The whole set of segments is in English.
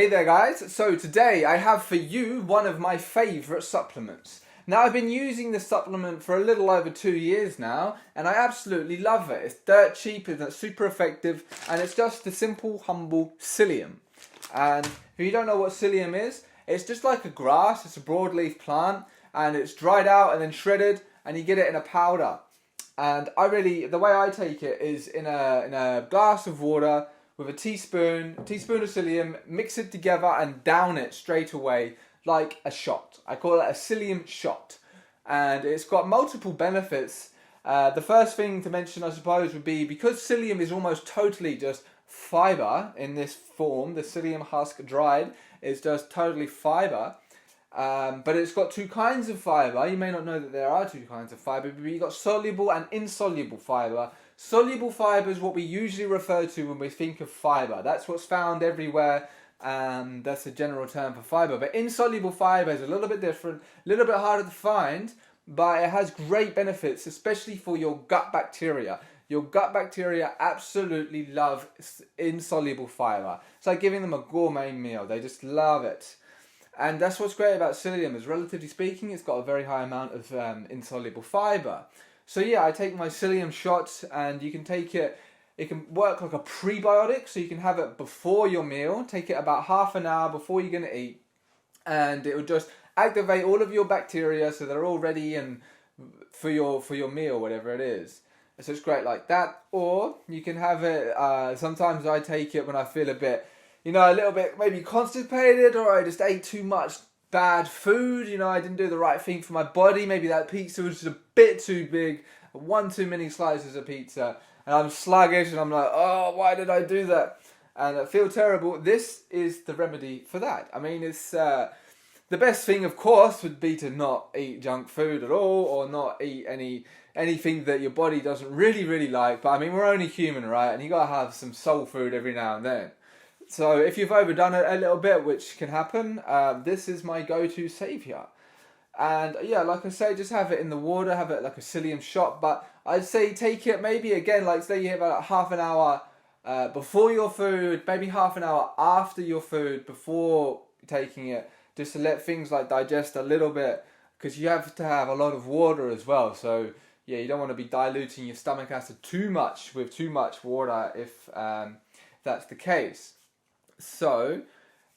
Hey there guys, so today I have for you one of my favourite supplements. Now I've been using this supplement for a little over 2 years now and I absolutely love it. It's dirt cheap, it's super effective and it's just the simple, humble psyllium. And if you don't know what psyllium is, it's just like a grass, it's a broadleaf plant and it's dried out and then shredded and you get it in a powder. And the way I take it is in a glass of water with a teaspoon of psyllium, mix it together and down it straight away like a shot. I call it a psyllium shot. And it's got multiple benefits. The first thing to mention, I suppose, would be because psyllium is almost totally just fibre in this form, the psyllium husk dried is just totally fibre. But it's got two kinds of fibre. You may not know that there are two kinds of fibre, but you've got soluble and insoluble fibre. Soluble fibre is what we usually refer to when we think of fibre. That's what's found everywhere, and that's a general term for fibre. But insoluble fibre is a little bit different, a little bit harder to find, but it has great benefits, especially for your gut bacteria. Your gut bacteria absolutely love insoluble fibre. It's like giving them a gourmet meal. They just love it. And that's what's great about psyllium, is relatively speaking, it's got a very high amount of insoluble fibre. So yeah, I take my psyllium shots and you can take it, it can work like a prebiotic, so you can have it before your meal, take it about half an hour before you're going to eat, and it will just activate all of your bacteria so they're all ready and for your meal, whatever it is. So it's great like that. Or you can have it, sometimes I take it when I feel a bit, a little bit maybe constipated, or I just ate too much bad food, I didn't do the right thing for my body, maybe that pizza was just a bit too big, one too many slices of pizza, and I'm sluggish and I'm like, oh, why did I do that? And I feel terrible. This is the remedy for that. I mean, it's the best thing, of course, would be to not eat junk food at all, or not eat anything that your body doesn't really like, but I mean, we're only human, right? And you gotta have some soul food every now and then. So if you've overdone it a little bit, which can happen, this is my go-to saviour. And yeah, like I say, just have it in the water, have it like a psyllium shot. But I'd say take it maybe again, like say you have about half an hour before your food, maybe half an hour after your food before taking it, just to let things like digest a little bit, because you have to have a lot of water as well. So yeah, you don't want to be diluting your stomach acid too much with too much water if that's the case. So,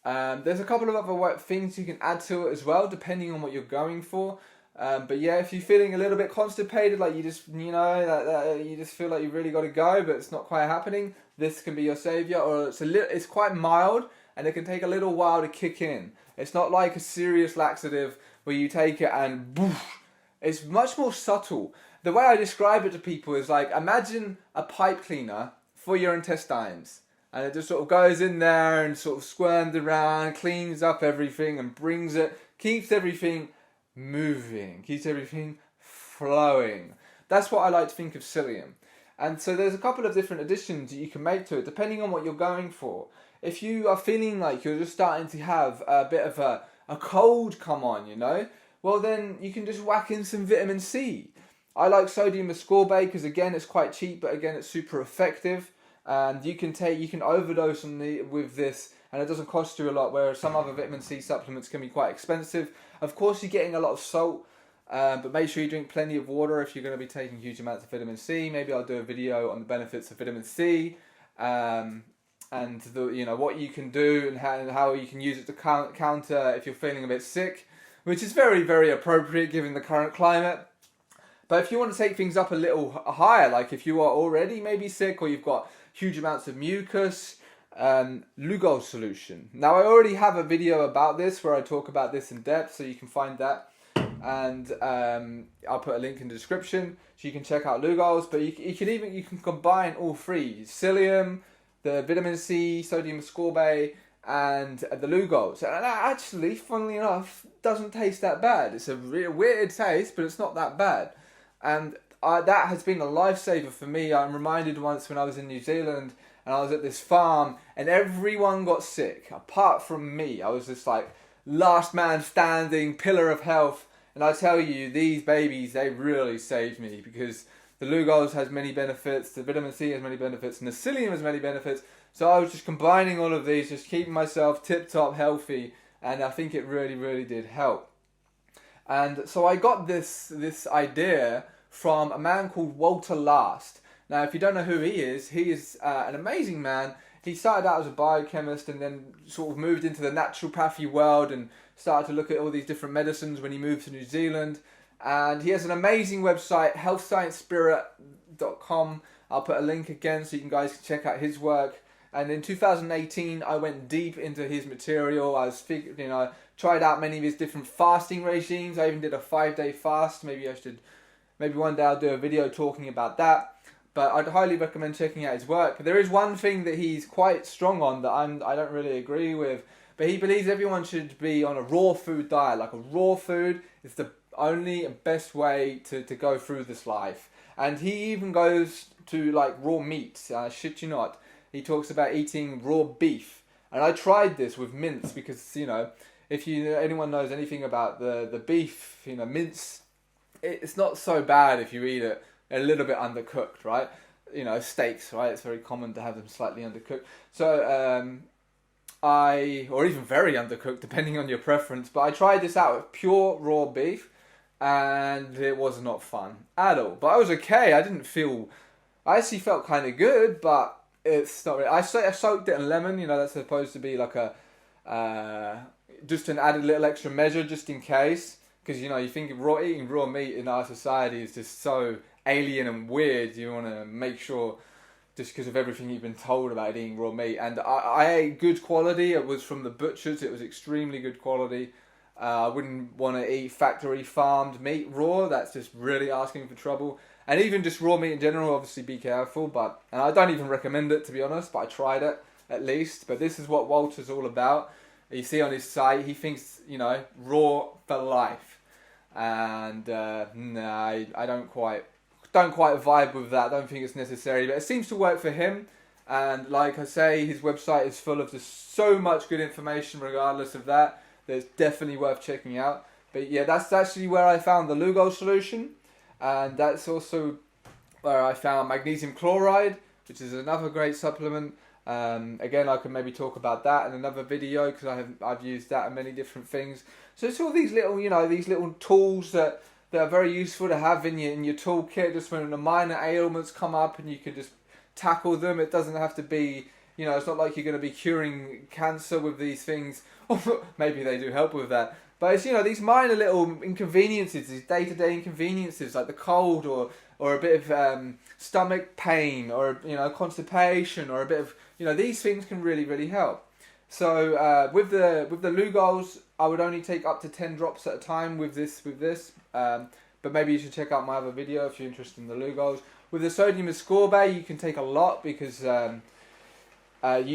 there's a couple of other things you can add to it as well, depending on what you're going for. But yeah, if you're feeling a little bit constipated, like you just, you just feel like you've really got to go, but it's not quite happening, this can be your saviour. Or it's quite mild, and it can take a little while to kick in. It's not like a serious laxative where you take it and boof. It's much more subtle. The way I describe it to people is like, imagine a pipe cleaner for your intestines. And it just sort of goes in there and sort of squirms around, cleans up everything and keeps everything moving, keeps everything flowing. That's what I like to think of psyllium. And so there's a couple of different additions that you can make to it, depending on what you're going for. If you are feeling like you're just starting to have a bit of a cold come on, well then you can just whack in some vitamin C. I like sodium ascorbate because again it's quite cheap, but again it's super effective. And you can overdose with this, and it doesn't cost you a lot, whereas some other vitamin C supplements can be quite expensive. Of course, you're getting a lot of salt, but make sure you drink plenty of water if you're going to be taking huge amounts of vitamin C. Maybe I'll do a video on the benefits of vitamin C, and what you can do and how you can use it to counter if you're feeling a bit sick, which is very, very appropriate given the current climate. But if you want to take things up a little higher, like if you are already maybe sick or you've got huge amounts of mucus, Lugols solution. Now I already have a video about this where I talk about this in depth, so you can find that. And I'll put a link in the description so you can check out Lugols. But you can combine all three: psyllium, the vitamin C, sodium ascorbate, and the Lugols. And that actually, funnily enough, doesn't taste that bad. It's a really weird taste, but it's not that bad. And that has been a lifesaver for me. I'm reminded once when I was in New Zealand and I was at this farm and everyone got sick apart from me. I was just like last man standing, pillar of health. And I tell you, these babies, they really saved me, because the Lugols has many benefits, the vitamin C has many benefits, and the psyllium has many benefits. So I was just combining all of these, just keeping myself tip-top healthy, and I think it really, really did help. And so I got this idea from a man called Walter Last. Now, if you don't know who he is an amazing man. He started out as a biochemist and then sort of moved into the naturopathy world and started to look at all these different medicines when he moved to New Zealand. And he has an amazing website, healthsciencespirit.com. I'll put a link again so you guys can check out his work. And in 2018, I went deep into his material. I was, tried out many of his different fasting regimes. I even did a 5-day fast. Maybe one day I'll do a video talking about that. But I'd highly recommend checking out his work. There is one thing that he's quite strong on that I don't really agree with. But he believes everyone should be on a raw food diet. Like, a raw food is the only and best way to go through this life. And he even goes to like raw meat. Shit you not. He talks about eating raw beef. And I tried this with mince because, if anyone knows anything about the beef, mince, it's not so bad if you eat it a little bit undercooked, right? Steaks, right? It's very common to have them slightly undercooked. So, or even very undercooked, depending on your preference. But I tried this out with pure raw beef, and it was not fun at all. But I was okay. I actually felt kind of good, but it's not really. I soaked it in lemon. That's supposed to be like just an added little extra measure, just in case. Because, you think eating raw meat in our society is just so alien and weird. You want to make sure, just because of everything you've been told about eating raw meat. And I ate good quality. It was from the butchers. It was extremely good quality. I wouldn't want to eat factory farmed meat raw. That's just really asking for trouble. And even just raw meat in general, obviously be careful. And I don't even recommend it, to be honest, but I tried it at least. But this is what Walter's all about. You see on his site, he thinks, raw for life. And I don't quite vibe with that. I don't think it's necessary, but it seems to work for him. And like I say, his website is full of just so much good information regardless of that. That's definitely worth checking out. But yeah, that's actually where I found the Lugols solution. And that's also where I found magnesium chloride, which is another great supplement. Again, I can maybe talk about that in another video because I've used that in many different things. So it's all these little tools that are very useful to have in your toolkit. Just when the minor ailments come up and you can just tackle them. It doesn't have to be, it's not like you're going to be curing cancer with these things. Maybe they do help with that. But it's, these minor little inconveniences, these day-to-day inconveniences like the cold or a bit of stomach pain or, constipation or a bit of, these things can really, really help. So with the Lugols, I would only take up to 10 drops at a time with this. But maybe you should check out my other video if you're interested in the Lugols. With the sodium ascorbate, you can take a lot because you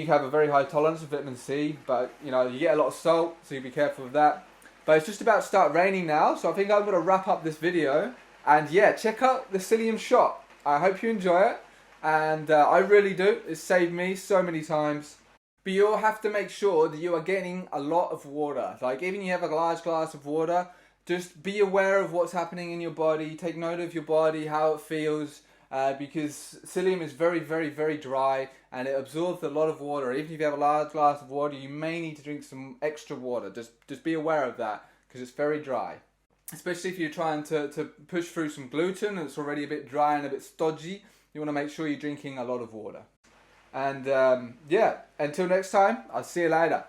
have a very high tolerance of vitamin C. But, you get a lot of salt, so you be careful with that. But it's just about to start raining now, so I think I'm going to wrap up this video. And yeah, check out the Psyllium Shot. I hope you enjoy it. And I really do. It's saved me so many times. But you'll have to make sure that you are getting a lot of water. Like, even if you have a large glass of water, just be aware of what's happening in your body. Take note of your body, how it feels. Because psyllium is very, very, very dry and it absorbs a lot of water. Even if you have a large glass of water, you may need to drink some extra water. Just be aware of that because it's very dry. Especially if you're trying to push through some gluten and it's already a bit dry and a bit stodgy. You want to make sure you're drinking a lot of water. And yeah, until next time, I'll see you later.